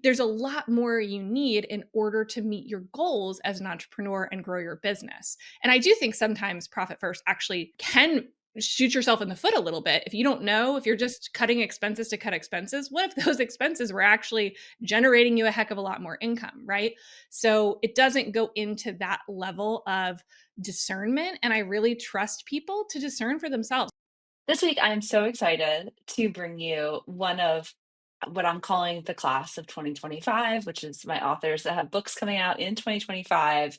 there's a lot more you need in order to meet your goals as an entrepreneur and grow your business. And I do think sometimes profit first actually can shoot yourself in the foot a little bit. If you don't know, if you're just cutting expenses to cut expenses, what if those expenses were actually generating you a heck of a lot more income, right? So it doesn't go into that level of discernment. And I really trust people to discern for themselves. This week, I'm so excited to bring you one of what I'm calling the class of 2025, which is my authors that have books coming out in 2025.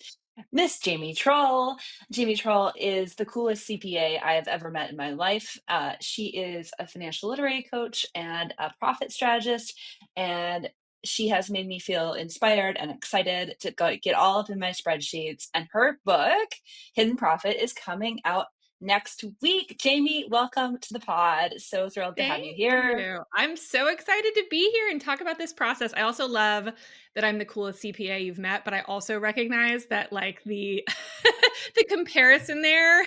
Miss Jamie Trull. Jamie Trull is the coolest CPA I have ever met in my life. She is a financial literacy coach and a profit strategist, and she has made me feel inspired and excited to go get all up in my spreadsheets. And her book, Hidden Profit, is coming out next week. Jamie, welcome to the pod. So thrilled to have Thank you here. you. I'm so excited to be here and talk about this process. I also love that I'm the coolest CPA you've met, but I also recognize that like the the comparison there,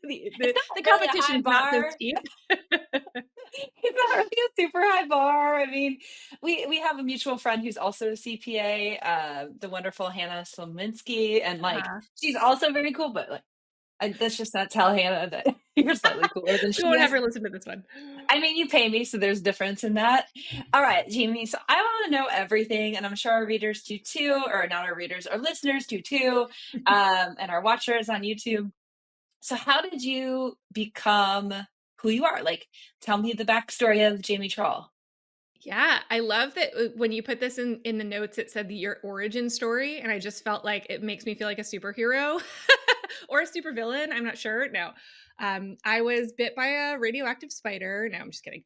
the, It's the not the really a high competition's not so bar. steep. It's not really a super high bar. I mean, we have a mutual friend who's also a CPA, the wonderful Hannah Slominski, and like Uh-huh. she's also very cool, but like let's just not tell Hannah that you're slightly cooler than We she won't have is. her listen to this one. I mean, you pay me, so there's difference in that. All right, Jamie. So I want to know everything, and I'm sure our readers do too, or not our readers, our listeners do too, and our watchers on YouTube. So how did you become who you are? Like, tell me the backstory of Jamie Trull. Yeah, I love that when you put this in the notes, it said your origin story, and I just felt like it makes me feel like a superhero or a supervillain. I'm not sure. No, I was bit by a radioactive spider. No, I'm just kidding.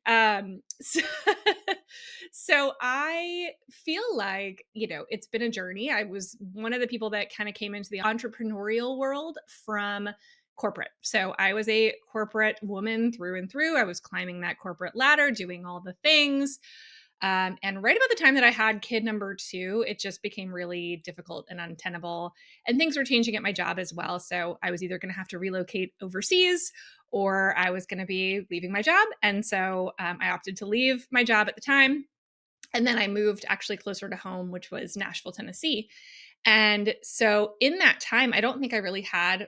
So I feel like it's been a journey. I was one of the people that kind of came into the entrepreneurial world from corporate. So I was a corporate woman through and through. I was climbing that corporate ladder, doing all the things. And right about the time that I had kid number two, it just became really difficult and untenable. And things were changing at my job as well. So I was either going to have to relocate overseas or I was going to be leaving my job. And so I opted to leave my job at the time. And then I moved actually closer to home, which was Nashville, Tennessee. And so in that time, I don't think I really had,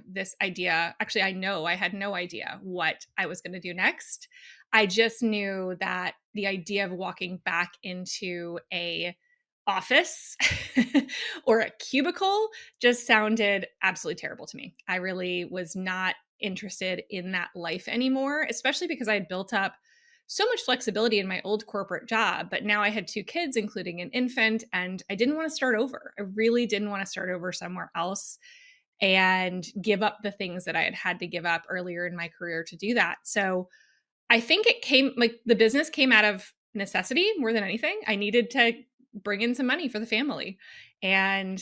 this idea. Actually, I know I had no idea what I was going to do next. I just knew that the idea of walking back into a office or a cubicle just sounded absolutely terrible to me. I really was not interested in that life anymore, especially because I had built up so much flexibility in my old corporate job, but now I had two kids, including an infant, and I didn't want to start over. I really didn't want to start over somewhere else and give up the things that I had had to give up earlier in my career to do that. So I think it came like the business came out of necessity more than anything. I needed to bring in some money for the family. And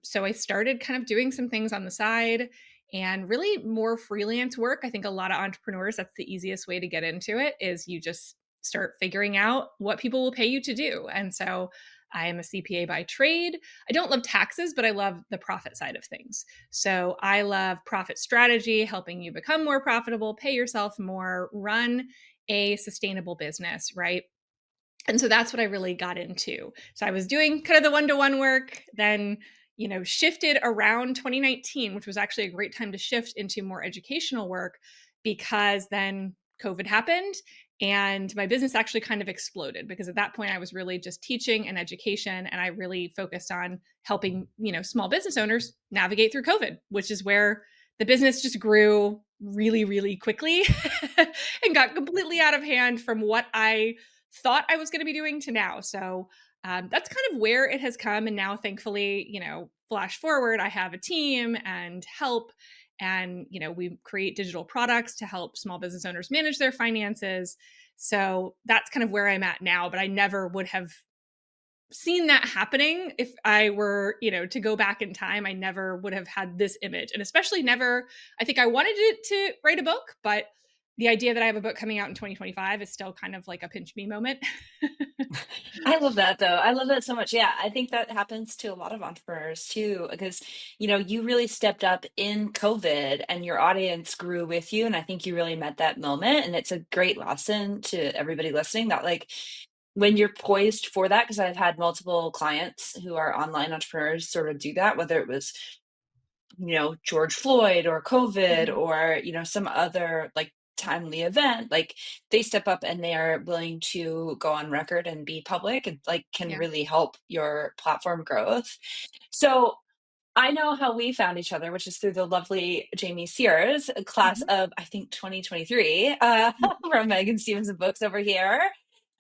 so I started kind of doing some things on the side and really more freelance work. I think a lot of entrepreneurs, that's the easiest way to get into it is you just start figuring out what people will pay you to do. And so I am a CPA by trade. I don't love taxes, but I love the profit side of things. So I love profit strategy, helping you become more profitable, pay yourself more, run a sustainable business, right? And so that's what I really got into. So I was doing kind of the one-to-one work, then shifted around 2019, which was actually a great time to shift into more educational work because then COVID happened and my business actually kind of exploded because at that point I was really just teaching and education and I really focused on helping, small business owners navigate through COVID, which is where the business just grew really, really quickly and got completely out of hand from what I thought I was going to be doing to now. So that's kind of where it has come. And now, thankfully, flash forward, I have a team and help. And, we create digital products to help small business owners manage their finances. So that's kind of where I'm at now. But I never would have seen that happening if I were, to go back in time. I never would have had this image. And especially never, I think I wanted it to write a book, but the idea that I have a book coming out in 2025 is still kind of like a pinch me moment. I love that though. I love that so much. Yeah, I think that happens to a lot of entrepreneurs too, because you really stepped up in COVID and your audience grew with you. And I think you really met that moment. And it's a great lesson to everybody listening that like when you're poised for that, because I've had multiple clients who are online entrepreneurs sort of do that, whether it was, George Floyd or COVID Mhm. or, some other like timely event, like they step up and they are willing to go on record and be public and like can Yeah. really help your platform growth. So I know how we found each other, which is through the lovely Jamie Sears, a class Mhm. of, I think, 2023, from Meghan Stevenson Books over here.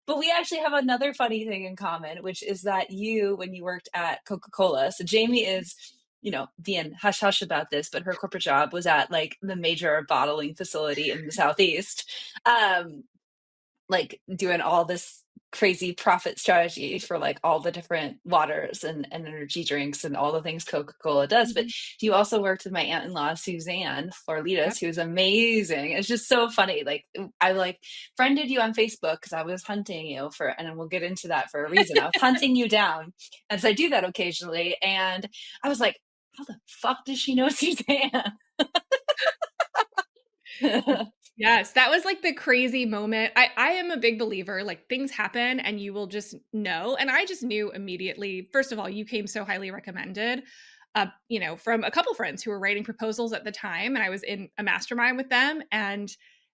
But we actually have another funny thing in common, which is that you, when you worked at Coca-Cola, so Jamie is, being hush hush about this, but her corporate job was at like the major bottling facility in the Southeast. Like doing all this crazy profit strategy for like all the different waters and energy drinks and all the things Coca-Cola does. But Mhm. you also worked with my aunt-in-law, Suzanne Yep. Florlitas, who's amazing. It's just so funny. Like I like friended you on Facebook because I was hunting you for, and we'll get into that for a reason. I was hunting you down as I do that occasionally. And I was like, how the fuck does she know Suzanne? Yes, that was, like, the crazy moment. I am a big believer, like, things happen and you will just know, and I just knew immediately. First of all, you came so highly recommended, from a couple friends who were writing proposals at the time, and I was in a mastermind with them, and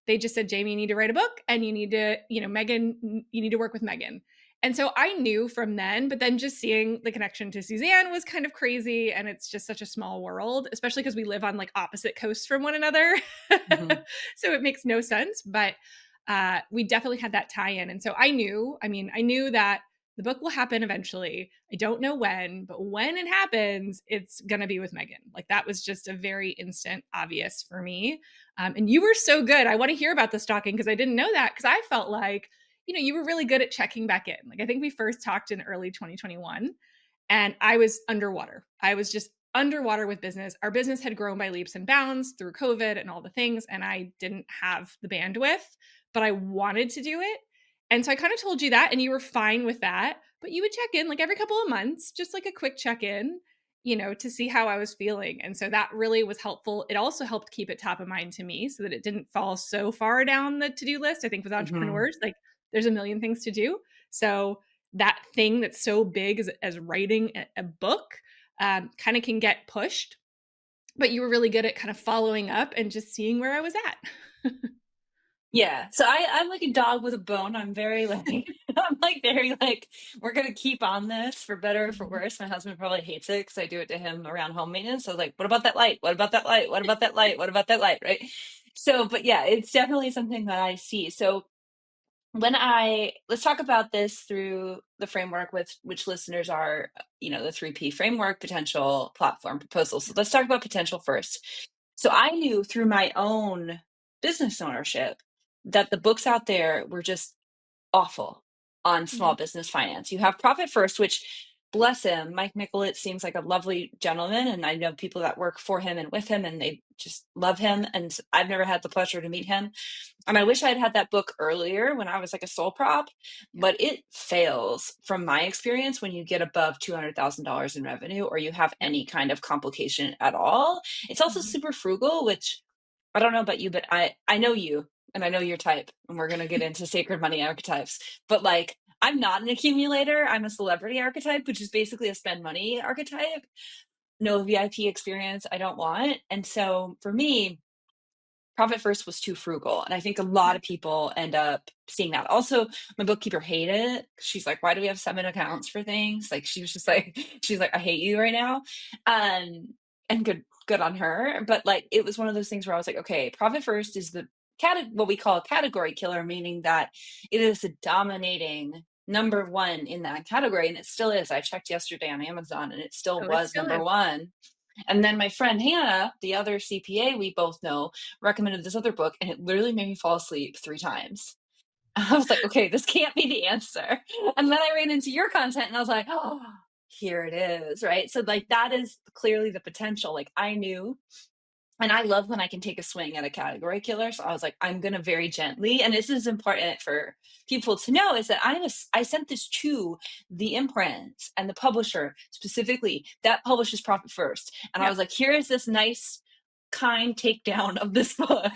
they just said, "Jamie, you need to write a book, and you need to, Megan, you need to work with Megan." And so I knew from then, but then just seeing the connection to Suzanne was kind of crazy, and it's just such a small world, especially because we live on, like, opposite coasts from one another. Mhm. So it makes no sense, but we definitely had that tie-in. And so I knew that the book will happen eventually. I don't know when, but when it happens, it's going to be with Megan. Like that was just a very instant obvious for me. And you were so good. I want to hear about the stalking because I didn't know that because I felt like, you were really good at checking back in. Like I think we first talked in early 2021 and I was underwater. I was just underwater with business. Our business had grown by leaps and bounds through COVID and all the things, and I didn't have the bandwidth, but I wanted to do it. And so I kind of told you that, and you were fine with that. But you would check in like every couple of months, just like a quick check in, to see how I was feeling. And so that really was helpful. It also helped keep it top of mind to me so that it didn't fall so far down the to do list. I think with Mhm. entrepreneurs, like there's a million things to do. So that thing that's so big as writing a book kind of can get pushed. But you were really good at kind of following up and just seeing where I was at. Yeah. So I'm like a dog with a bone. I'm very like I'm like very like we're gonna keep on this for better or for Mhm. worse. My husband probably hates it because I do it to him around home maintenance. So I was like, what about that light? What about that light? What about that light? What about that light? Right. So, but yeah, it's definitely something that I see. So let's talk about this through the framework with which listeners are, the 3P framework, potential, platform, proposal. So let's talk about potential first. So I knew through my own business ownership that the books out there were just awful on small Mhm. business finance. You have Profit First, which bless him, Mike Michalitz seems like a lovely gentleman. And I know people that work for him and with him, and they just love him. And I've never had the pleasure to meet him. And I wish I'd had that book earlier when I was like a sole prop, Yeah. but it fails from my experience when you get above $200,000 in revenue or you have Yep. any kind of complication at all. It's also Mhm. super frugal, which I don't know about you, but I know you and I know your type, and we're gonna get into sacred money archetypes. But like, I'm not an accumulator. I'm a celebrity archetype, which is basically a spend money archetype. No VIP experience I don't want. And so for me, Profit First was too frugal. And I think a lot Yeah. of people end up seeing that. Also, my bookkeeper hated it. She's like, why do we have 7 accounts for things? Like she was just Yeah. like, she's like, I hate you right now. And good on her. But like it was one of those things where I was like, okay, Profit First is the what we call a category killer, meaning that it is a dominating number one in that category. And it still is. I checked yesterday on Amazon and it still Oh, it was still number is. one. And then my friend Hannah, the other CPA we both know, recommended this other book, and it literally made me fall asleep 3 times. I was like, okay, this can't be the answer. And then I ran into your content and I was like, oh, here it is. Right. So, like, that is clearly the potential. Like, I knew, and I love when I can take a swing at a category killer. So I was like, I'm going to very gently, and this is important for people to know, is that I sent this to the imprint and the publisher specifically that publishes Profit First. And I Yep. was like, here is this nice kind takedown of this book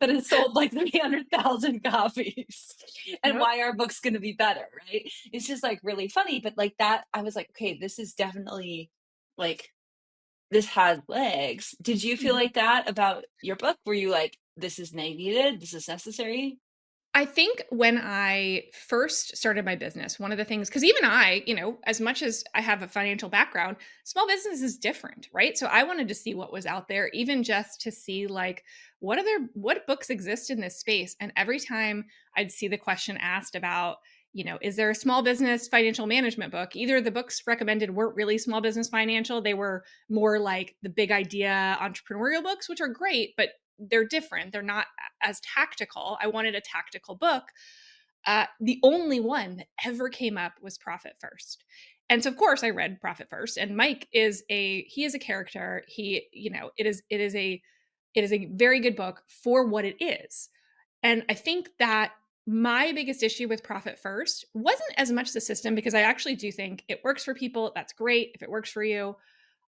that has sold like 300,000 copies and Yep. why our book's going to be better, right? It's just like really funny. But like that, I was like, okay, this is definitely like, this has legs. Did you feel Mhm. like that about your book? Were you like, this is needed? This is necessary? I think when I first started my business, one of the things, because even I, as much as I have a financial background, small business is different, right? So I wanted to see what was out there, even just to see like what books exist in this space. And every time I'd see the question asked about, is there a small business financial management book? Either the books recommended weren't really small business financial, they were more like the big idea entrepreneurial books, which are great, but they're different. They're not as tactical. I wanted a tactical book. The only one that ever came up was Profit First. And so of course I read Profit First, and Mike he is a character. It is a very good book for what it is. And I think that my biggest issue with Profit First wasn't as much the system, because I actually do think it works for people. That's great. If it works for you,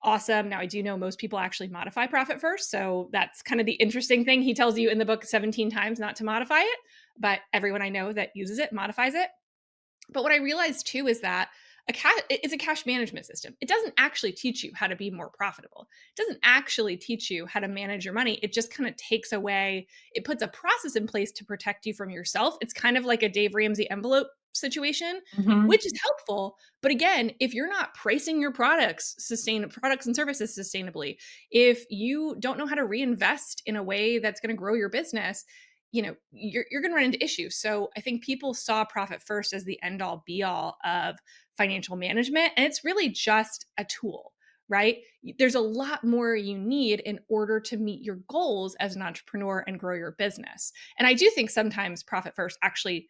awesome. Now, I do know most people actually modify Profit First. So that's kind of the interesting thing. He tells you in the book 17 times not to modify it, but everyone I know that uses it modifies it. But what I realized too is that it's a cash management system. It doesn't actually teach you how to be more profitable. It doesn't actually teach you how to manage your money. It just kind of takes away, it puts a process in place to protect you from yourself. It's kind of like a Dave Ramsey envelope situation, Hmm. which is helpful. But again, if you're not pricing your products and services sustainably, if you don't know how to reinvest in a way that's going to grow your business, you're going to run into issues. So I think people saw Profit First as the end all be all of financial management, and it's really just a tool, right? There's a lot more you need in order to meet your goals as an entrepreneur and grow your business. And I do think sometimes Profit First actually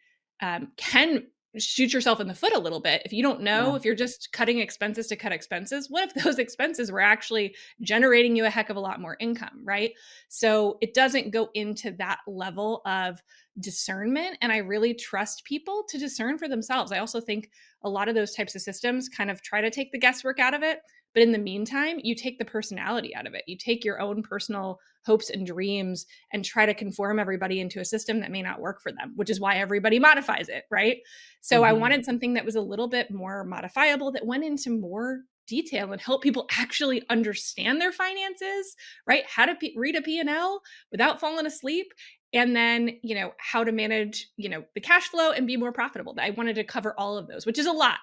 can shoot yourself in the foot a little bit. If you don't Yeah. know, if you're just cutting expenses to cut expenses, what if those expenses were actually generating you a heck of a lot more income, right? So it doesn't go into that level of discernment. And I really trust people to discern for themselves. I also think a lot of those types of systems kind of try to take the guesswork out of it. But in the meantime, you take the personality out of it. You take your own personal hopes and dreams and try to conform everybody into a system that may not work for them, which is why everybody modifies it, right? So I Hmm. wanted something that was a little bit more modifiable, that went into more detail and help people actually understand their finances, right? How to read a P&L without falling asleep, and then, how to manage, the cash flow and be more profitable. I wanted to cover all of those, which is a lot.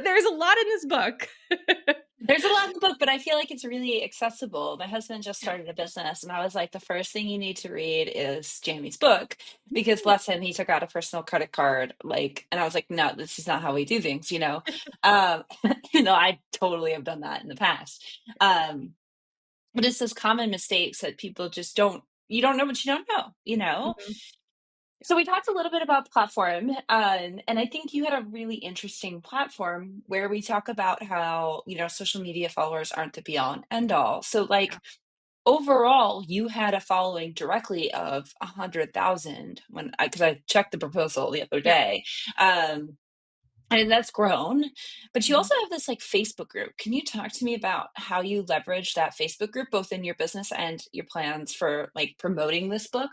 There's a lot in this book. There's a lot in the book, but I feel like it's really accessible. My husband just Yeah. started a business, and I was like, the first thing you need to read is Jamie's book because Mm. bless him, he took out a personal credit card. Like, and I was like, no, this is not how we do things, you know? Um, I totally have done that in the past. Um, but it's those common mistakes that people just you don't know what you don't know? Mhm. So we talked a little bit about platform, and I think you had a really interesting platform where we talk about how social media followers aren't the be all and end all. So Yeah. like overall, you had a following directly of 100,000 when because I checked the proposal the other Yeah. day, um, and that's grown. But you Mhm. also have this like Facebook group. Can you talk to me about how you leverage that Facebook group both in your business and your plans for like promoting this book?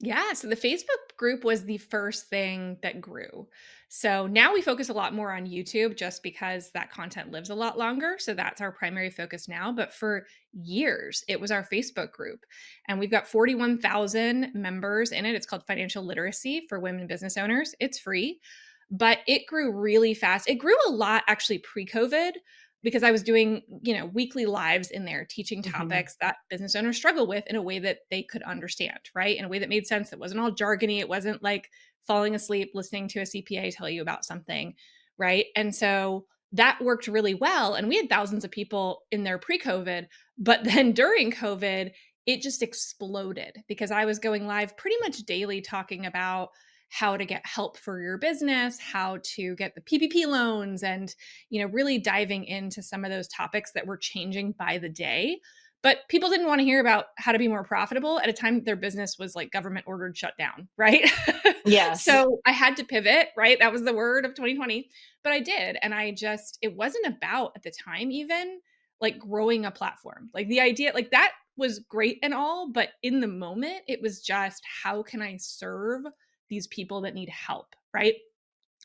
Yeah, so the Facebook group was the first thing that grew. So now we focus a lot more on YouTube just because that content lives a lot longer. So that's our primary focus now. But for years, it was our Facebook group. And we've got 41,000 members in it. It's called Financial Literacy for Women Business Owners. It's free, but it grew really fast. It grew a lot actually pre COVID, because I was doing, weekly lives in there teaching Hmm. topics that business owners struggle with in a way that they could understand, right? In a way that made sense, that wasn't all jargony. It wasn't like falling asleep listening to a CPA tell you about something, right? And so that worked really well. And we had thousands of people in there pre COVID. But then during COVID, it just exploded because I was going live pretty much daily talking about how to get help for your business, how to get the PPP loans, and really diving into some of those topics that were changing by the day. But people didn't want to hear about how to be more profitable at a time that their business was like government ordered shut down, right? Yes. So I had to pivot, right? That was the word of 2020. But I did. And it wasn't about at the time even like growing a platform. Like the idea, like that was great and all, but in the moment, it was just how can I serve these people that need help, right?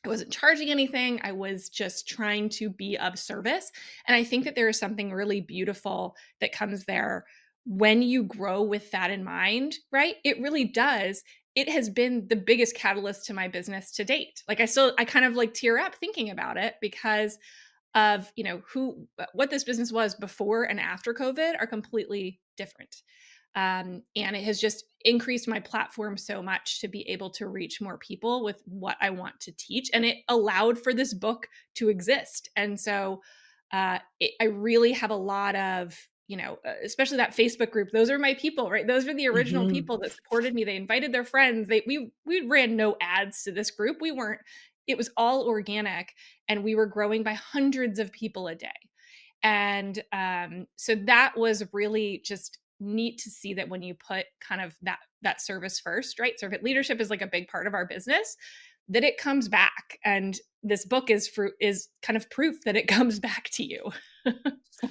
I wasn't charging anything. I was just trying to be of service. And I think that there is something really beautiful that comes there when you grow with that in mind, right? It really does. It has been the biggest catalyst to my business to date. Like I kind of like tear up thinking about it because of, who what this business was before and after COVID are completely different. And it has just increased my platform so much to be able to reach more people with what I want to teach. And it allowed for this book to exist. And so I really have a lot of, especially that Facebook group. Those are my people, right? Those are the original Mhm. people that supported me. They invited their friends. We ran no ads to this group. We weren't. It was all organic, and we were growing by hundreds of people a day. And so that was really just neat to see that when you put kind of that service first, right? Servant leadership is like a big part of our business, that it comes back. And this book is kind of proof that it comes back to you.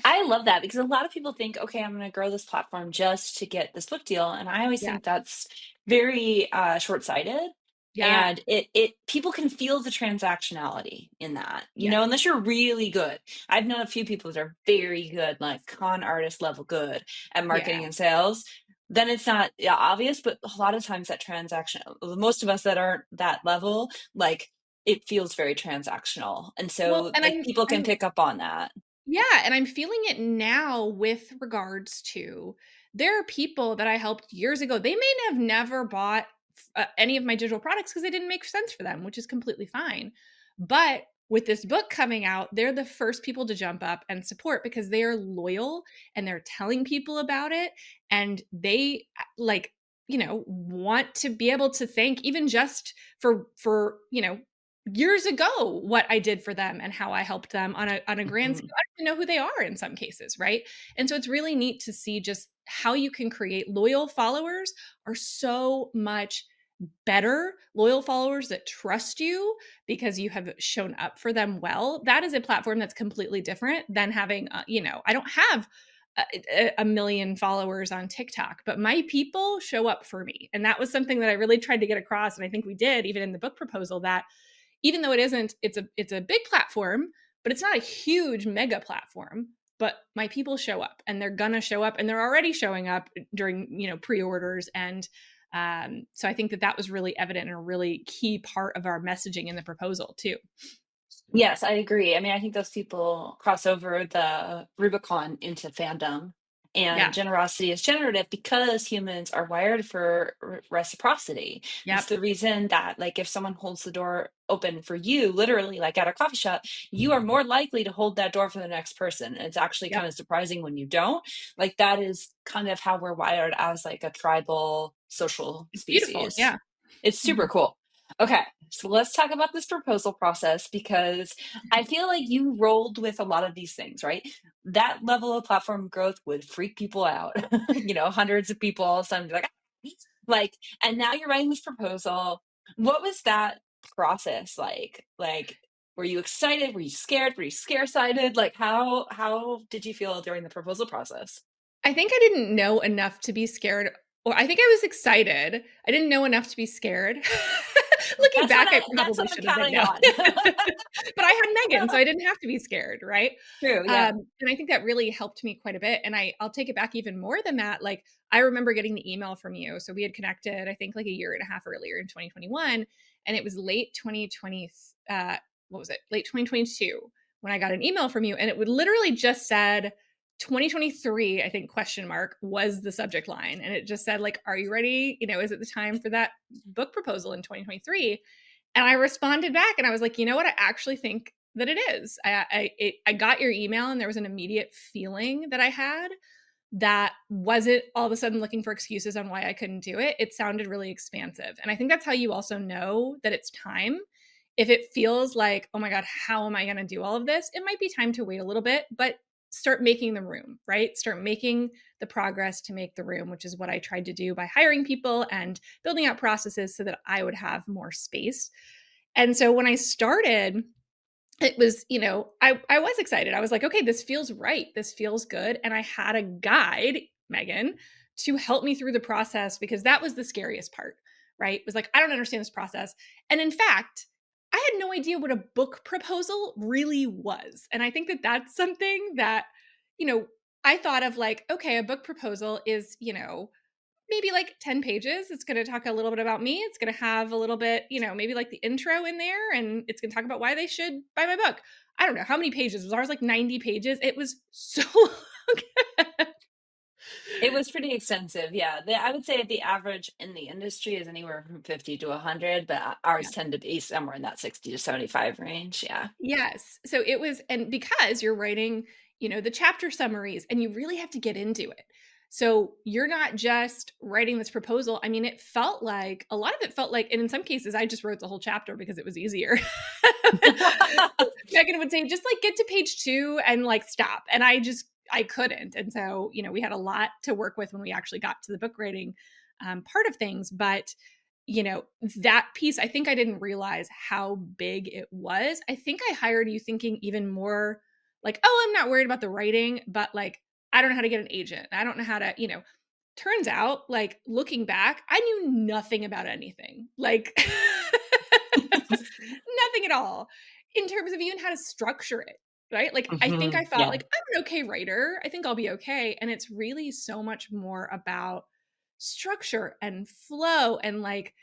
I love that because a lot of people think, okay, I'm going to grow this platform just to get this book deal. And I always Yeah. think that's very short-sighted. Yeah. And it people can feel the transactionality in that, Yes. unless you're really good. I've known a few people that are very good, like con artist level good at Yeah. marketing and sales. Then it's not, yeah, obvious, but a lot of times that transaction, most of us that aren't that level, like it feels very transactional. And Well, so and like people can I'm pick up on that. Yeah, and I'm feeling it now with regards to there are people that I helped years ago. They may have never bought any of my digital products because they didn't make sense for them, which is completely fine. But with this book coming out, they're the first people to jump up and support because they are loyal and they're telling people about it, and they like want to be able to thank even just for years ago what I did for them and how I helped them on a grand scale. Mhm. I don't even know who they are in some cases, right? And so it's really neat to see just how you can create loyal followers are so much better. Loyal followers that trust you because you have shown up for them well. That is a platform that's completely different than having, I don't have a million followers on TikTok, but my people show up for me. And that was something that I really tried to get across. And I think we did even in the book proposal that even though it's a big platform, but it's not a huge mega platform. But my people show up, and they're gonna show up, and they're already showing up during pre-orders, and so I think that was really evident and a really key part of our messaging in the proposal too. Yes, I agree. I mean, I think those people cross over the Rubicon into fandom. And Yeah. generosity is generative because humans are wired for reciprocity. It's Yep. the reason that, like, if someone holds the door open for you, literally, like at a coffee shop, you are more likely to hold that door for the next person. And it's actually Yep. kind of surprising when you don't. Like, that is kind of how we're wired as like a tribal social It's beautiful. species. Yeah. It's super Mhm. cool. Okay, so let's talk about this proposal process because I feel like you rolled with a lot of these things, right? That level of platform growth would freak people out. Hundreds of people all of a sudden be like, "Ah," like, and now you're writing this proposal. What was that process like? Like, were you excited? Were you scared? Were you scare-sided? Like, how did you feel during the proposal process? I think I didn't know enough to be scared, or I think I was excited. I didn't know enough to be scared. Looking back, I That's probably what I'm should have been counting no. on. But I had Megan, so I didn't have to be scared, right? True, yeah. And I think that really helped me quite a bit, and I'll take it back even more than that, like, I remember getting the email from you, so we had connected, I think, like, a year and a half earlier in 2021, and it was late 2020, what was it? Late 2022 when I got an email from you, and it would literally just said 2023, I think, question mark was the subject line, and it just said, like, "Are you ready? Is it the time for that book proposal in 2023?" And I responded back and I was like, "You know what? I actually think that it is." I got your email and there was an immediate feeling that I had that wasn't all of a sudden looking for excuses on why I couldn't do it. It sounded really expansive. And I think that's how you also know that it's time. If it feels like, "Oh my god, how am I going to do all of this?" It might be time to wait a little bit, but start making the room, right? Start making the progress to make the room, which is what I tried to do by hiring people and building out processes so that I would have more space. And so when I started, it was, I was excited. I was like, "Okay, this feels right. This feels good." And I had a guide. Meghan to help me through the process because that was the scariest part, right? It was like, I don't understand this process. And in fact, I had no idea what a book proposal really was. And I think that that's something that, you know, I thought of like, okay, a book proposal is, maybe like 10 pages. It's going to talk a little bit about me. It's going to have a little bit, maybe like the intro in there, and it's going to talk about why they should buy my book. I don't know how many pages. Was ours like 90 pages? It was so long. It was pretty extensive, yeah. I would say the average in the industry is anywhere from 50 to 100, but ours Yeah. tend to be somewhere in that 60 to 75 range. Yeah. Yes. So it was, and because you're writing, the chapter summaries and you really have to get into it. So you're not just writing this proposal. I mean, it felt like a lot of it felt like, and in some cases, I just wrote the whole chapter because it was easier. Megan would say, just like get to page 2 and like stop. And I couldn't. And so, we had a lot to work with when we actually got to the book writing part of things. But that piece, I think I didn't realize how big it was. I think I hired you thinking even more like, oh, I'm not worried about the writing, but like, I don't know how to get an agent. I don't know how to, turns out, like, looking back, I knew nothing about anything. Like, nothing at all in terms of even how to structure it. Right. Like, I think I thought, Yeah. like, I'm an okay writer. I think I'll be okay. And it's really so much more about structure and flow and like,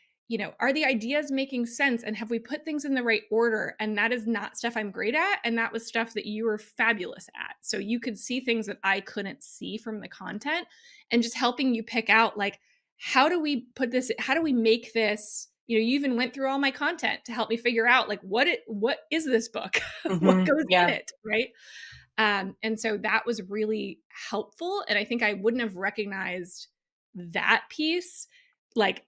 are the ideas making sense and have we put things in the right order? And that is not stuff I'm great at. And that was stuff that you were fabulous at. So you could see things that I couldn't see from the content and just helping you pick out like, how do we put this, how do we make this, you even went through all my content to help me figure out like what is this book? What goes in Yeah. it, right? And so that was really helpful. And I think I wouldn't have recognized that piece, like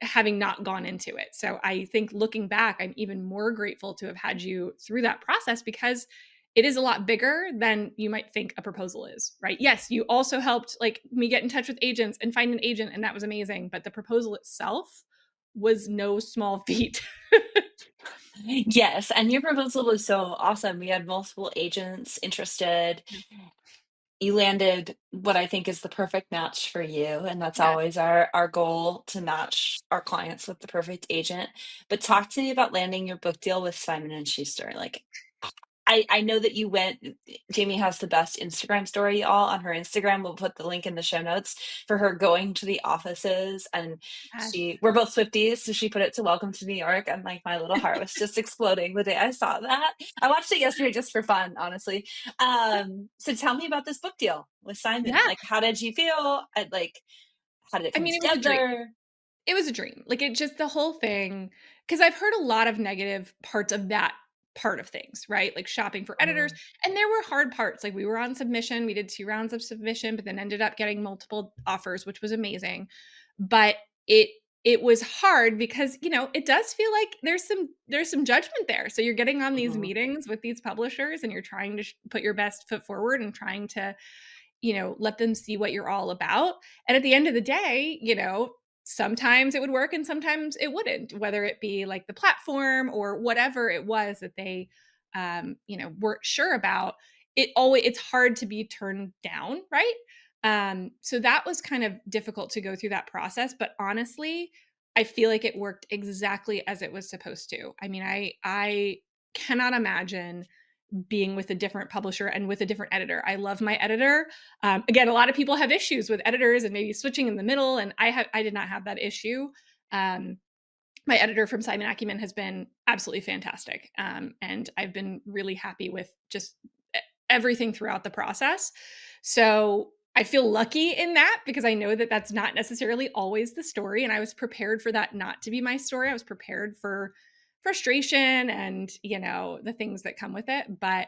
having not gone into it. So I think looking back, I'm even more grateful to have had you through that process because it is a lot bigger than you might think a proposal is, right? Yes, you also helped like me get in touch with agents and find an agent, and that was amazing. But the proposal itself was no small feat. Yes. And your proposal was so awesome. We had multiple agents interested. You landed what I think is the perfect match for you, and that's Yes. always our goal, to match our clients with the perfect agent. But talk to me about landing your book deal with Simon and Schuster. Like, I know that you went. Jamie has the best Instagram story, y'all, on her Instagram. We'll put the link in the show notes for her going to the offices. And Yes. we're both Swifties, so she put it to Welcome to New York. And like my little heart was just exploding the day I saw that. I watched it yesterday just for fun, honestly. So tell me about this book deal with Simon. Yeah. Like, how did you feel? Like, how did it I come mean, it was a dream. together? It was a dream. Like, it just the whole thing, because 'cause I've heard a lot of negative parts of that part of things, right? Like, shopping for editors, Mhm. and there were hard parts, like, we were on submission, we did 2 rounds of submission, but then ended up getting multiple offers, which was amazing. But it it was hard because, it does feel like there's some judgment there. So you're getting on these Mhm. meetings with these publishers, and you're trying to put your best foot forward and trying to, let them see what you're all about. And at the end of the day, sometimes it would work and sometimes it wouldn't, whether it be like the platform or whatever it was that they, weren't sure about. It's hard to be turned down, right? So that was kind of difficult to go through that process. But honestly, I feel like it worked exactly as it was supposed to. I mean, I cannot imagine being with a different publisher and with a different editor. I love my editor. Again, a lot of people have issues with editors and maybe switching in the middle, and I did not have that issue. Um, my editor from Simon Acumen has been absolutely fantastic, and I've been really happy with just everything throughout the process. So I feel lucky in that because I know that that's not necessarily always the story, and I was prepared for that not to be my story. I was prepared for frustration and the things that come with it. But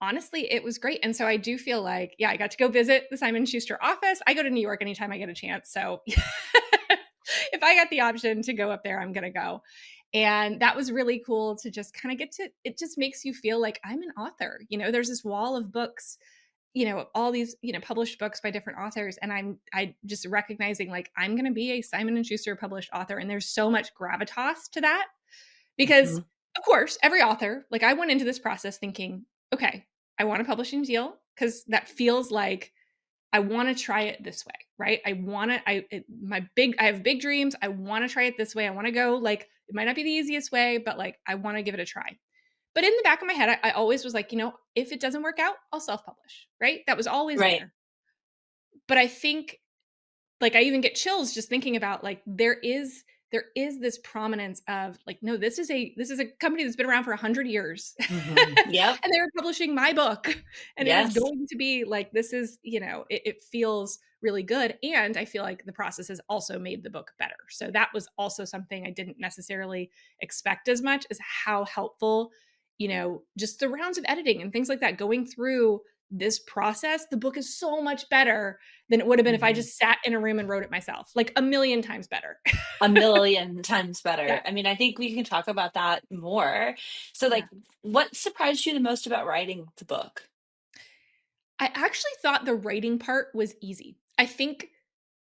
honestly, it was great, and so I do feel like, yeah, I got to go visit the Simon Schuster office. I go to New York anytime I get a chance, so if I got the option to go up there, I'm gonna go. And that was really cool to just kind of get to, it just makes you feel like I'm an author. There's this wall of books, all these, published books by different authors. And I just recognizing like I'm gonna be a Simon and Schuster published author. And there's so much gravitas to that because Mhm. of course, every author, like I went into this process thinking, okay, I want a publishing deal because that feels like I want to try it this way, right? I have big dreams. I want to try it this way. I want to go like, it might not be the easiest way, but like, I want to give it a try. But in the back of my head, I always was like, if it doesn't work out, I'll self-publish, right? That was always Right. there. But I think like I even get chills just thinking about like there is this prominence of like, no, this is a company that's been around for 100 years. Yep. And they were publishing my book. And it is Yes. going to be like this is, it feels really good. And I feel like the process has also made the book better. So that was also something I didn't necessarily expect as much as how helpful, just the rounds of editing and things like that going through this process. The book is so much better than it would have been if I Mhm. just sat in a room and wrote it myself, like a million times better. A million times Yeah. better. I mean, I think we can talk about that more. So, Yeah. like, what surprised you the most about writing the book? I actually thought the writing part was easy. I think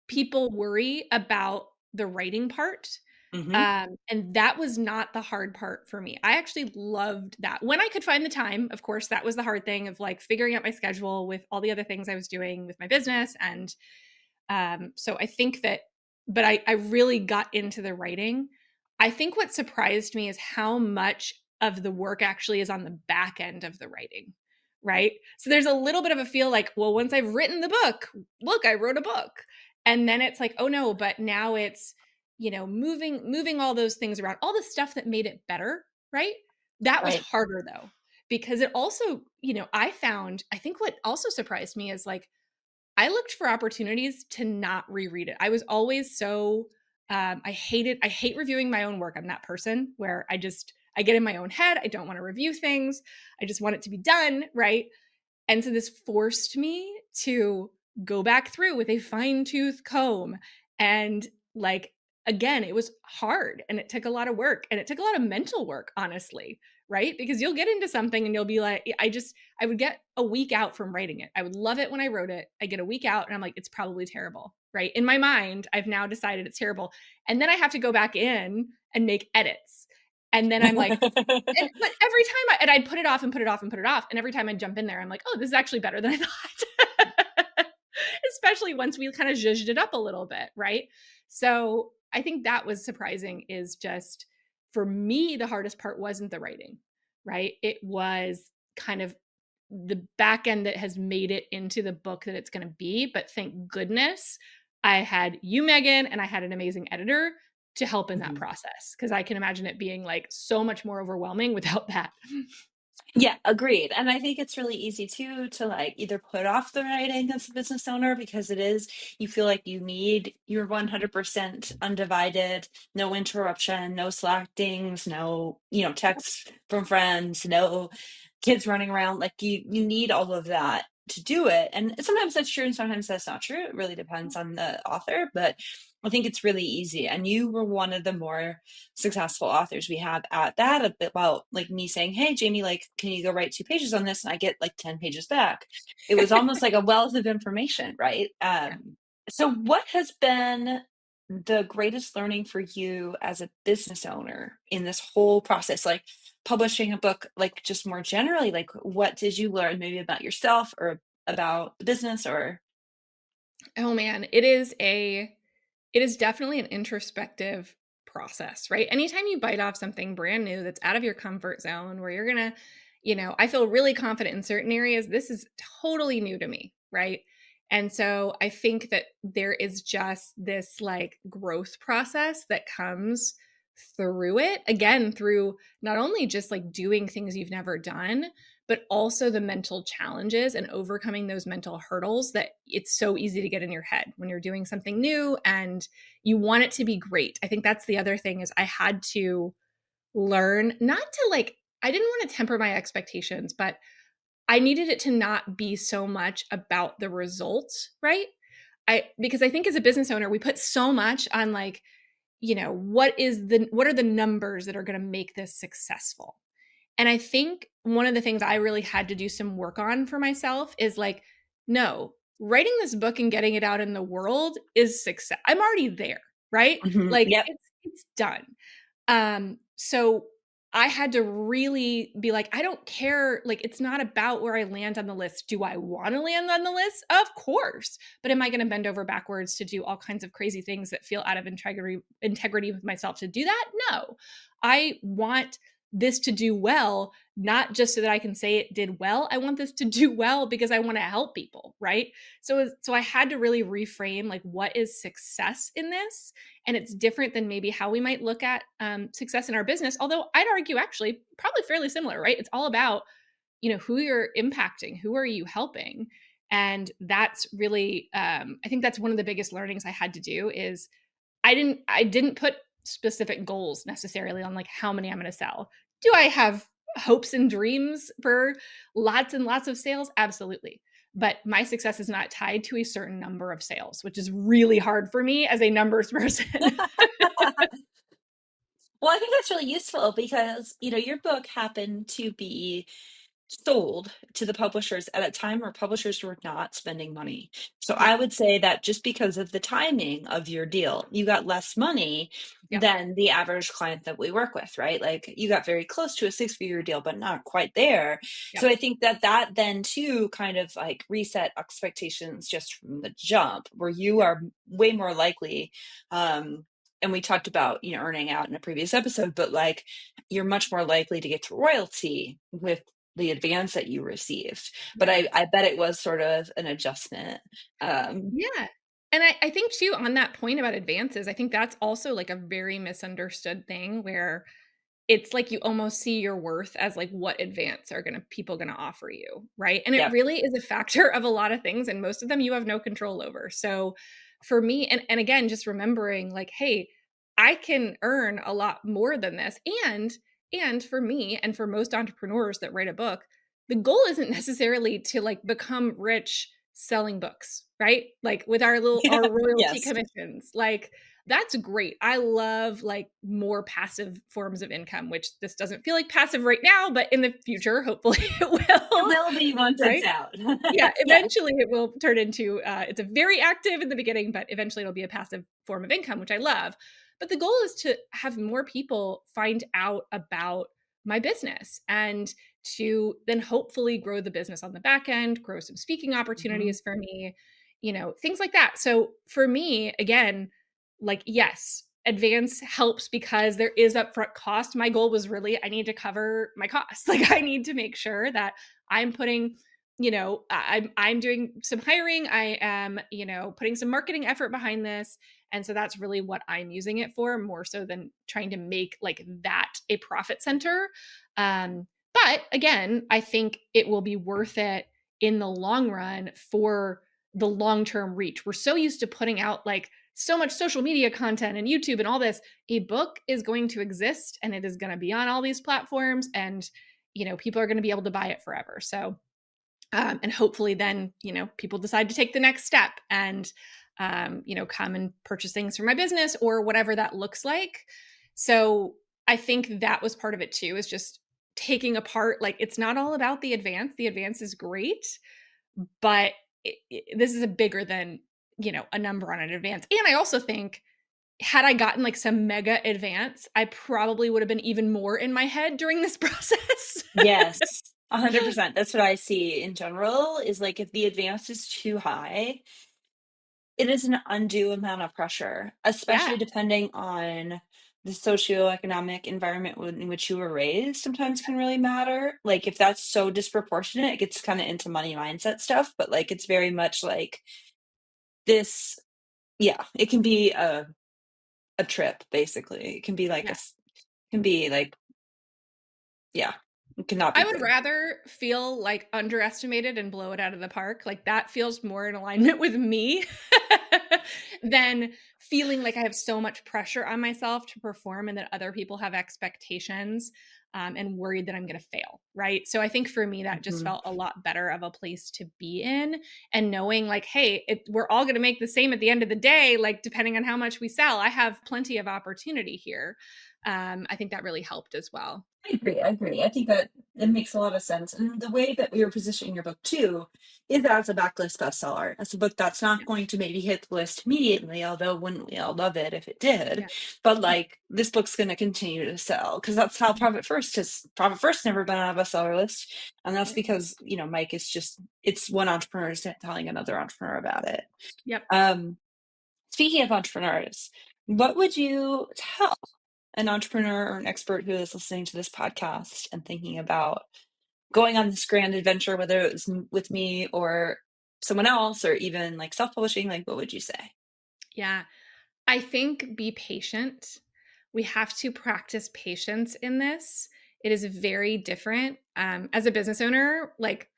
people worry about the writing part. Mhm. And that was not the hard part for me. I actually loved that. When I could find the time, of course, that was the hard thing of like figuring out my schedule with all the other things I was doing with my business. And so I think that, but I really got into the writing. I think what surprised me is how much of the work actually is on the back end of the writing, right? So there's a little bit of a feel like, well, once I've written the book, look, I wrote a book. And then it's like, oh no, but now it's, moving all those things around, all the stuff that made it better, right? That was Right. harder though, because it also, I think what also surprised me is like, I looked for opportunities to not reread it. I was always so I hate reviewing my own work. I'm that person where I get in my own head. I don't want to review things. I just want it to be done, right? And so this forced me to go back through with a fine-tooth comb and like again, it was hard and it took a lot of work and it took a lot of mental work, honestly, right? Because you'll get into something and you'll be like I would get a week out from writing it. I would love it when I wrote it. I get a week out and I'm like it's probably terrible, right? In my mind, I've now decided it's terrible. And then I have to go back in and make edits. And then I'm like, but every time I'd put it off and put it off and put it off, and every time I jump in there, I'm like, "Oh, this is actually better than I thought." Especially once we kind of zhuzhed it up a little bit, right? So I think that was surprising. Is just for me, the hardest part wasn't the writing, right? It was kind of the back end that has made it into the book that it's going to be. But thank goodness I had you, Megan, and I had an amazing editor to help in that Mhm. process because I can imagine it being like so much more overwhelming without that. Yeah, agreed. And I think it's really easy too to like either put off the writing as a business owner because it is, you feel like you need your 100% undivided, no interruption, no Slack dings, no, texts from friends, no kids running around. Like you need all of that to do it. And sometimes that's true and sometimes that's not true. It really depends on the author, but I think it's really easy. And you were one of the more successful authors we have at that, about like me saying, "Hey Jamie, like can you go write 2 pages on this?" And I get like 10 pages back. It was almost like a wealth of information, right? Yeah. So what has been the greatest learning for you as a business owner in this whole process, like publishing a book, like just more generally, like what did you learn maybe about yourself or about the business or Oh man, it is definitely an introspective process, right? Anytime you bite off something brand new that's out of your comfort zone where you're going to, I feel really confident in certain areas, this is totally new to me, right? And so I think that there is just this like growth process that comes through it again through not only just like doing things you've never done but also the mental challenges and overcoming those mental hurdles that it's so easy to get in your head when you're doing something new and you want it to be great. I think that's the other thing is I had to learn not to like I didn't want to temper my expectations, but I needed it to not be so much about the results, right? I because I think as a business owner, we put so much on like, what are the numbers that are going to make this successful? And I think one of the things I really had to do some work on for myself is like, no, writing this book and getting it out in the world is success. I'm already there, right? Mhm. Like Yep. it's done. So I had to really be like, I don't care. Like, it's not about where I land on the list. Do I want to land on the list? Of course. But am I going to bend over backwards to do all kinds of crazy things that feel out of integrity with myself to do that? No. I want this to do well, not just so that I can say it did well. I want this to do well because I want to help people, right? So I had to really reframe like what is success in this, and it's different than maybe how we might look at success in our business. Although I'd argue actually probably fairly similar, right? It's all about who you're impacting, who are you helping, and that's really I think that's one of the biggest learnings I had to do is I didn't put specific goals necessarily on like how many I'm going to sell. Do I have hopes and dreams for lots and lots of sales? Absolutely. But my success is not tied to a certain number of sales, which is really hard for me as a numbers person. Well, I think that's really useful because, your book happened to be sold to the publishers at a time where publishers were not spending money. So Yeah. I would say that just because of the timing of your deal, you got less money Yep. than the average client that we work with, right? Like you got very close to a six-figure deal, but not quite there. So Yep. I think that that then too kind of like reset expectations just from the jump, where you Yep. are way more likely, and we talked about, earning out in a previous episode, but like you're much more likely to get to royalty with the advance that you received. But Yeah. I bet it was sort of an adjustment. Yeah. And I think too on that point about advances, I think that's also like a very misunderstood thing where it's like you almost see your worth as like what advance are people gonna offer you, right? And it Yep. really is a factor of a lot of things, and most of them you have no control over. So for me, and again, just remembering like, hey, I can earn a lot more than this. And for me and for most entrepreneurs that write a book, the goal isn't necessarily to like become rich selling books, right? Like with our Yeah. royalty Yes. commissions. Like that's great. I love like more passive forms of income, which this doesn't feel like passive right now, but in the future, hopefully it It will, will be once it's right? out. Yeah, Yes. eventually it will turn into it's a very active in the beginning, but eventually it'll be a passive form of income, which I love. But the goal is to have more people find out about my business and to then hopefully grow the business on the back end, grow some speaking Mhm. opportunities for me, things like that. So for me, again, like yes, advance helps because there is upfront cost. My goal was really I need to cover my costs. Like I need to make sure that I'm putting I'm doing some hiring. I am, putting some marketing effort behind this. And so that's really what I'm using it for, more so than trying to make like that a profit center. But again, I think it will be worth it in the long run for the long-term reach. We're so used to putting out like so much social media content and YouTube and all this. A book is going to exist and it is going to be on all these platforms, and people are going to be able to buy it forever. So and hopefully then people decide to take the next step and come and purchase things for my business or whatever that looks like. So I think that was part of it too, is just taking apart like it's not all about the advance is great, but this is a bigger than a number on an advance. And I also think had I gotten like some mega advance, I probably would have been even more in my head during this process. Yes. 100%. That's what I see in general is like if the advance is too high, it is an undue amount of pressure, Yeah, especially depending on the socioeconomic environment in which you were raised sometimes can really matter. Like if that's so disproportionate, it gets kind of into money mindset stuff, but like it's very much like this, yeah, it can be a trip basically. It can be like yeah. can be like, yeah, it cannot be I would good. rather feel, like, underestimated and blow it out of the park, like, that feels more in alignment with me than feeling like I have so much pressure on myself to perform and that other people have expectations, and worried that I'm gonna fail, right? So I think for me, that just Mhm. felt a lot better of a place to be in, and knowing, like, "Hey, we're all gonna make the same at the end of the day, like, depending on how much we sell. I have plenty of opportunity here." I think that really helped as well. I agree. I agree. I think that it makes a lot of sense. And the way that we were positioning your book too is as a backlist bestseller. As a book that's not Yeah. going to maybe hit the list immediately, although wouldn't we all love it if it did? Yeah. But Yeah. like this book's going to continue to sell because that's how Mhm. Profit First has. Profit First never been on a bestseller list, and that's Yep. because Mike is just it's one entrepreneur telling another entrepreneur about it. Yep. Um, Speaking of entrepreneurs, what would you tell an entrepreneur or an expert who is listening to this podcast and thinking about going on this grand adventure, whether it was with me or someone else, or even like self-publishing, like what would you say? Yeah. I think be patient. We have to practice patience in this. It is very different. As a business owner, like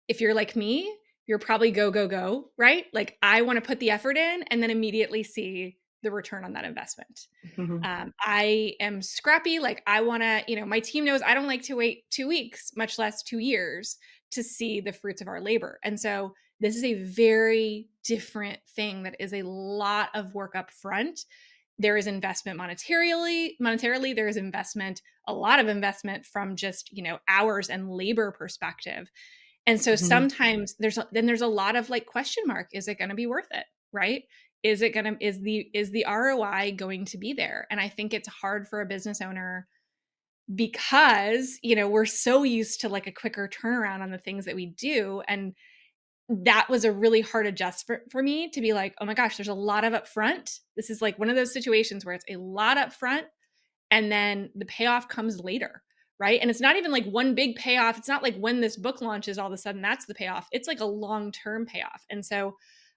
if you're like me, you're probably go, go, go, right? Like I want to put the effort in and then immediately see the return on that investment. Mhm. I am scrappy. Like I want to, my team knows I don't like to wait 2 weeks, much less 2 years to see the fruits of our labor. And so this is a very different thing that is a lot of work up front. There is investment monetarily, there is investment, a lot of investment from just, hours and labor perspective. And so Mhm. sometimes there's a lot of like question mark, is it going to be worth it? Right? Is the ROI going to be there? And I think it's hard for a business owner because, we're so used to like a quicker turnaround on the things that we do. And that was a really hard adjustment for me to be like, oh my gosh, there's a lot of upfront. This is like one of those situations where it's a lot upfront and then the payoff comes later, right? And it's not even like one big payoff. It's not like when this book launches all of a sudden that's the payoff. It's like a long-term payoff. And so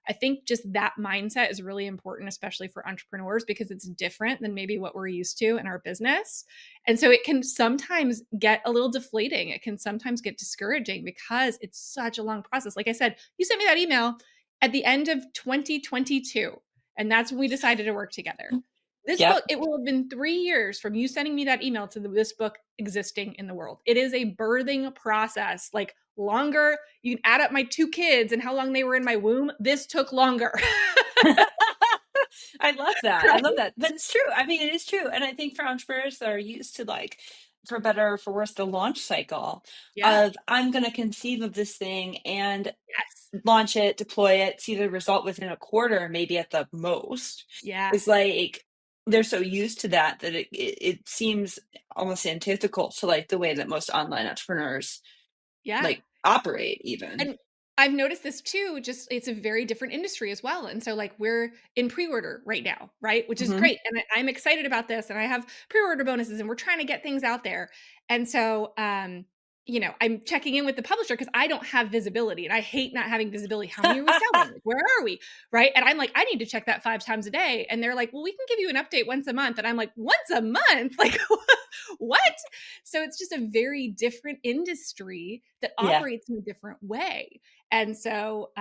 I think just that mindset is really important, especially for entrepreneurs, because it's different than maybe what we're used to in our business. And so it can sometimes get a little deflating. It can sometimes get discouraging because it's such a long process. Like I said, you sent me that email at the end of 2022, and that's when we decided to work together. This Yep. book, it will have been 3 years from you sending me that email to this book existing in the world. It is a birthing process, like longer. You can add up my 2 kids and how long they were in my womb. This took longer. I love that. I Right? love that. But it's true. I mean, it is true. And I think for entrepreneurs that are used to like, for better or for worse, the launch cycle Yeah. of I'm going to conceive of this thing and Yes. launch it, deploy it, see the result within a quarter, maybe at the most, Yeah. is like they're so used to that that it seems almost antithetical to like the way that most online entrepreneurs Yeah. like operate even. And I've noticed this too, just it's a very different industry as well. And so like we're in pre-order right now, right? Which is Hmm. great. And I'm excited about this. And I have pre-order bonuses and we're trying to get things out there. And so I'm checking in with the publisher because I don't have visibility and I hate not having visibility. How many are we selling? Like, where are we? Right. And I'm like, I need to check that 5 times a day. And they're like, well, we can give you an update once a month. And I'm like, once a month? Like, what? So it's just a very different industry that Yeah. operates in a different way. And so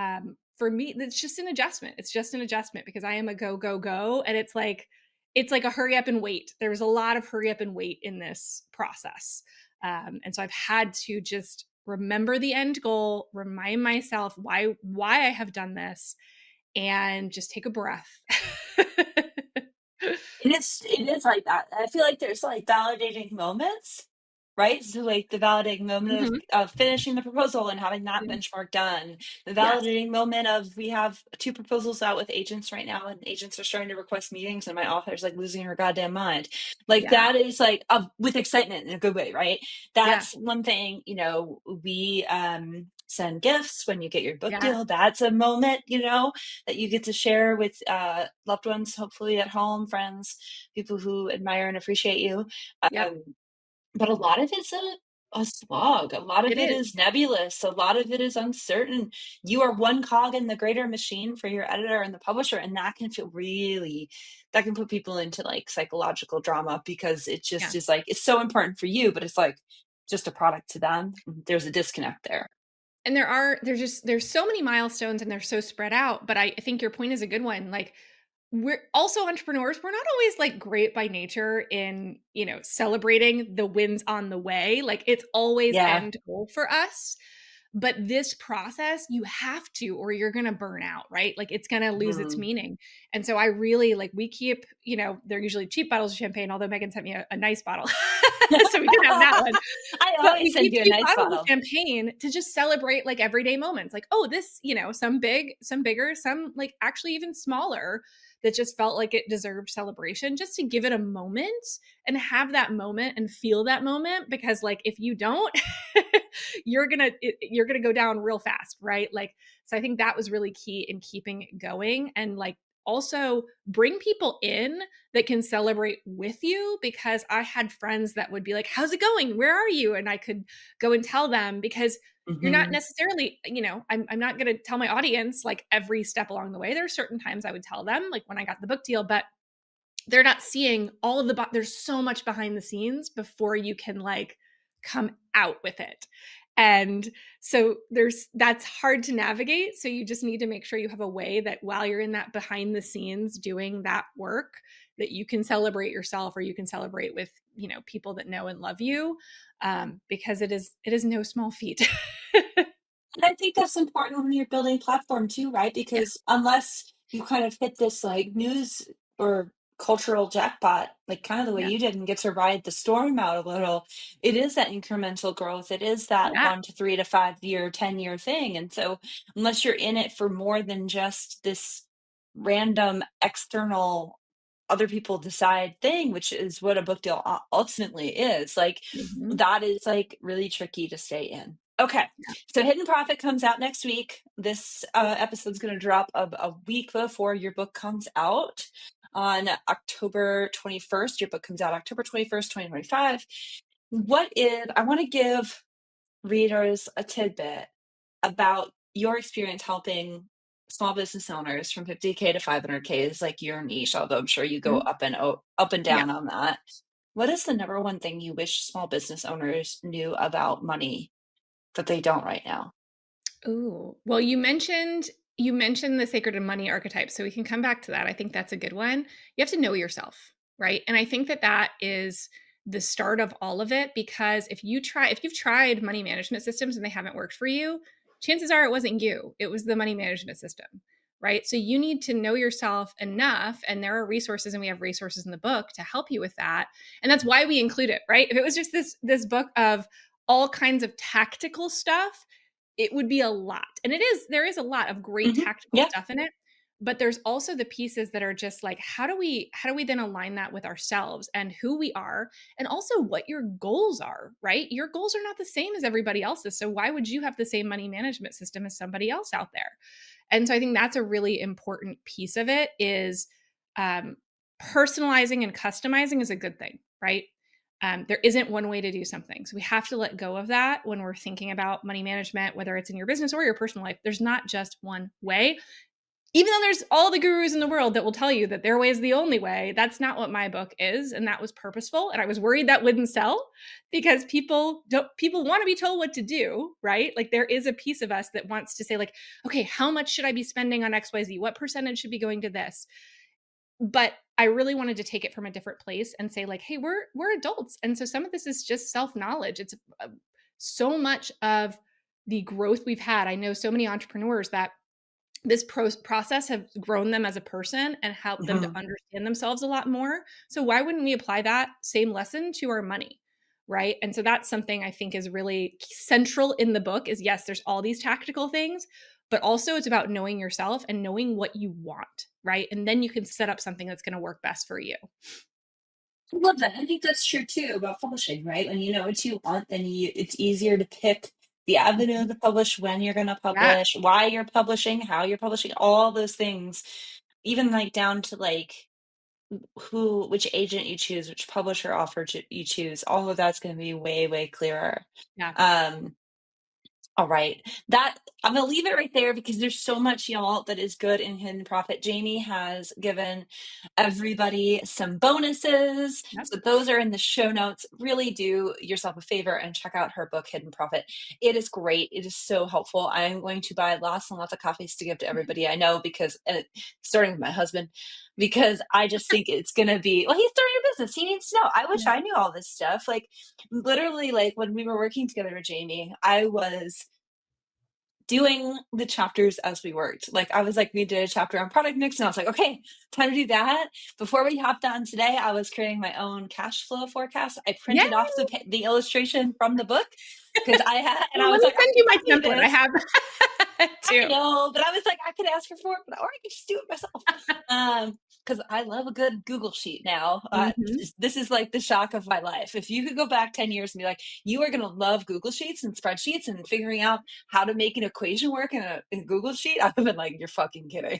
for me, it's just an adjustment. It's just an adjustment because I am a go, go, go. And it's like a hurry up and wait. There was a lot of hurry up and wait in this process. And so I've had to just remember the end goal, remind myself why I have done this, and just take a breath. It is like that. I feel like there's like validating moments, right? So like the validating moment Mhm. of finishing the proposal and having that Yeah. benchmark done. The Yes. validating moment of we have 2 proposals out with agents right now, and agents are starting to request meetings, and my author's like losing her goddamn mind. Like Yeah. that is like with excitement in a good way, right? Yeah. That's one thing. We send gifts when you get your book Yeah. deal. That's a moment, that you get to share with loved ones, hopefully at home, friends, people who admire and appreciate you. Yep. Um, but a lot of it's a slog. A lot of It it is. is nebulous. A lot of it is uncertain. You are one cog in the greater machine for your editor and the publisher, and that can put people into like psychological drama because it just Yeah. is like it's so important for you, but it's like just a product to them. There's a disconnect there. And there's so many milestones and they're so spread out, but I think your point is a good one. Like we're also entrepreneurs. We're not always like great by nature in, celebrating the wins on the way. Like it's always Yeah. end goal for us. But this process, you have to, or you're going to burn out, right? Like it's going to lose its Mhm. meaning. And so I really like, we keep, they're usually cheap bottles of champagne, although Megan sent me a nice bottle. So we can have that one. I But always we send keep you a cheap nice bottles of bottle. champagne to just celebrate like everyday moments. Like, oh, this, some big, some bigger, some like actually even smaller that just felt like it deserved celebration, just to give it a moment and have that moment and feel that moment. Because like if you don't, you're gonna go down real fast, right? Like, so I think that was really key in keeping it going. And like also bring people in that can celebrate with you, because I had friends that would be like, how's it going, where are you, and I could go and tell them. Because you're not Mhm. necessarily, I'm not going to tell my audience like every step along the way. There are certain times I would tell them, like when I got the book deal, but they're not seeing all of there's so much behind the scenes before you can like come out with it. And so that's hard to navigate. So you just need to make sure you have a way that while you're in that behind the scenes doing that work, that you can celebrate yourself, or you can celebrate with, people that know and love you. Because it is no small feat. And I think that's important when you're building platform too, right? Yeah. Because unless you kind of hit this like news or cultural jackpot, like kind of the way Yeah. you did, and get to ride the storm out a little, it is that incremental growth. It is that Yeah. 1 to 3 to 5 year, 10-year thing. And so unless you're in it for more than just this random external other people decide thing, which is what a book deal ultimately is, like Mhm. that is like really tricky to stay in. Okay. So Hidden Profit comes out next week. This episode's going to drop a week before your book comes out on October 21st. Your book comes out October 21st, 2025. I want to give readers a tidbit about your experience helping small business owners from 50K to 500K is like your niche, although I'm sure you go Mhm. up and Yeah. down on that. What is the number one thing you wish small business owners knew about money that they don't right now? Ooh, well, you mentioned the sacred and money archetype, so we can come back to that. I think that's a good one. You have to know yourself, right? And I think that that is the start of all of it, because if you've tried money management systems and they haven't worked for you, chances are it wasn't you. It was the money management system, right? So you need to know yourself enough, and there are resources, and we have resources in the book to help you with that. And that's why we include it, right? If it was just this book of all kinds of tactical stuff, it would be a lot. And there is a lot of great Mhm. tactical Yeah. stuff in it, but there's also the pieces that are just like, how do we then align that with ourselves and who we are, and also what your goals are, right? Your goals are not the same as everybody else's. So why would you have the same money management system as somebody else out there? And so I think that's a really important piece of it is, um, personalizing and customizing is a good thing, right? There isn't one way to do something. So we have to let go of that when we're thinking about money management, whether it's in your business or your personal life. There's not just one way. Even though there's all the gurus in the world that will tell you that their way is the only way, that's not what my book is. And that was purposeful. And I was worried that wouldn't sell, because people want to be told what to do, right? Like there is a piece of us that wants to say, like, okay, how much should I be spending on XYZ? What percentage should be going to this? But I really wanted to take it from a different place and say, like, hey, we're adults, and so some of this is just self knowledge. It's so much of the growth we've had. I know so many entrepreneurs that this process have grown them as a person and helped them to Mhm. understand themselves a lot more. So why wouldn't we apply that same lesson to our money? Right. And so that's something I think is really central in the book is, yes, there's all these tactical things, but also it's about knowing yourself and knowing what you want. Right. And then you can set up something that's going to work best for you. I love that. I think that's true too about publishing, right? When you know what you want, then it's easier to pick the avenue Mhm. to publish, when you're going to Yeah. publish, why you're publishing, how you're publishing, all those things, even like down to like which agent you choose, which publisher offer you choose, all of that's going to be way, way clearer. Yeah. Um, All right. That I'm gonna leave it right there because there's so much, y'all, that is good in Hidden Profit. Jamie has given everybody some bonuses. Yep. So those are in the show notes. Really do yourself a favor and check out her book, Hidden Profit. It is great. It is so helpful. I am going to buy lots and lots of copies to give to everybody I know because starting with my husband, because I just think it's gonna be, well, he's starting a business. He needs to know. I wish Yeah. I knew all this stuff. Like literally, like when we were working together with Jamie, I was doing the chapters as we worked. Like I was like, we did a chapter on product mix and I was like, okay, time to do that. Before we hopped on today, I was creating my own cash flow forecast. I Yeah. printed off the illustration from the book because I had, and I Well, let was me like, send I you can my copy template. I this. have I too. know, but I was like, I could ask her for it, or I could just do it myself. Because I love a good Google sheet now. Mhm. This is like the shock of my life. If you could go back 10 years and be like, you are going to love Google Sheets and spreadsheets and figuring out how to make an equation work in a Google Sheet, I would have been like, you're fucking kidding.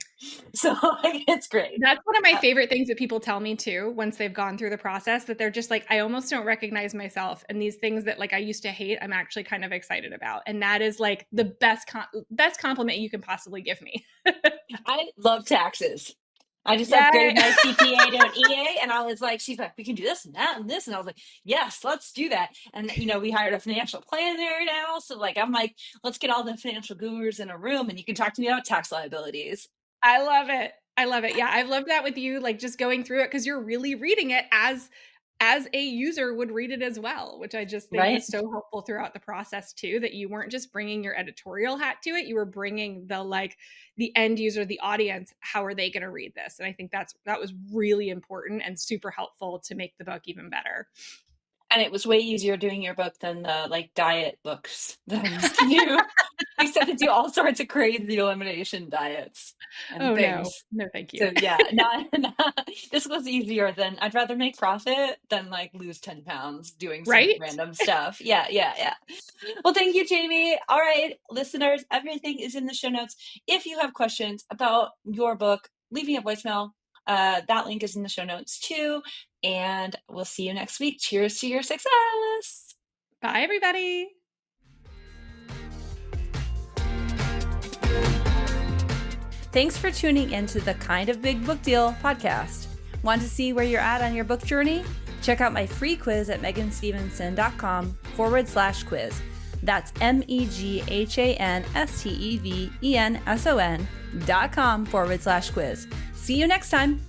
So like, it's great. That's one of my Uh, favorite things that people tell me too, once they've gone through the process, that they're just like, I almost don't recognize myself. And these things that like I used to hate, I'm actually kind of excited about. And that is like the best compliment you can possibly give me. I love taxes. I just Yay. upgraded my CPA to an EA, and I was like, she's like, we can do this and that and this. And I was like, yes, let's do that. And, we hired a financial planner now. So, like, I'm like, let's get all the financial gurus in a room and you can talk to me about tax liabilities. I love it. I love it. Yeah, I've loved that with you, like, just going through it because 'cause you're really reading it as a user would read it as well, which I just think Right. was so helpful throughout the process too, that you weren't just bringing your editorial hat to it, you were bringing the, like, the end user, the audience, how are they gonna read this? And I think that was really important and super helpful to make the book even better. And it was way easier doing your book than the like diet books that I used to do. I used to have to do all sorts of crazy elimination diets and Oh, no. things. No, thank you. So yeah, this was easier than I'd rather make profit than like lose 10 pounds doing some Right? random stuff. Yeah, yeah, yeah. Well, thank you, Jamie. All right, listeners, everything is in the show notes. If you have questions about your book, leave me a voicemail. That link is in the show notes too. And we'll see you next week. Cheers to your success. Bye, everybody. Thanks for tuning into the Kind of Big Book Deal podcast. Want to see where you're at on your book journey? Check out my free quiz at meghanstevenson.com/quiz. That's MEGHANSTEVENSON.com/quiz. See you next time.